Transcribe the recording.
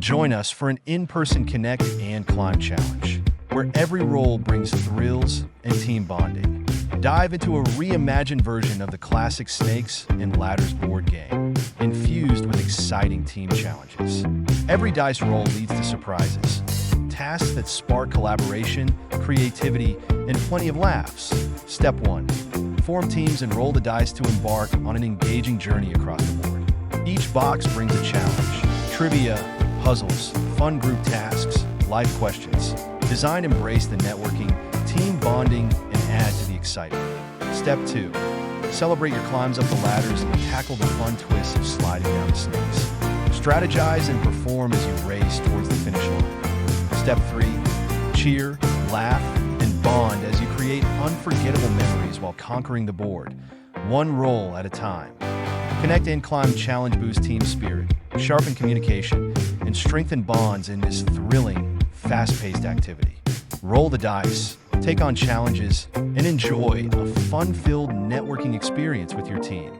Join us for an in-person Connect and Climb challenge, where every role brings thrills and team bonding. Dive into a reimagined version of the classic Snakes and Ladders board game, infused with exciting team challenges. Every dice roll leads to surprises, tasks that spark collaboration, creativity, and plenty of laughs. Step 1. Form teams and roll the dice to embark on an engaging journey across the board. Each box brings a challenge: trivia, puzzles, fun group tasks, life questions. Design embrace the networking, team bonding, and add to the excitement. Step 2. Celebrate your climbs up the ladders and tackle the fun twists of sliding down the snakes. Strategize and perform as you race towards the finish line. Step 3. Cheer, laugh, and bond as you create unforgettable memories while conquering the board, one roll at a time. Connect and Climb challenge boosts team spirit, sharpen communication, and strengthen bonds in this thrilling, fast-paced activity. Roll the dice, take on challenges, and enjoy a fun-filled networking experience with your team.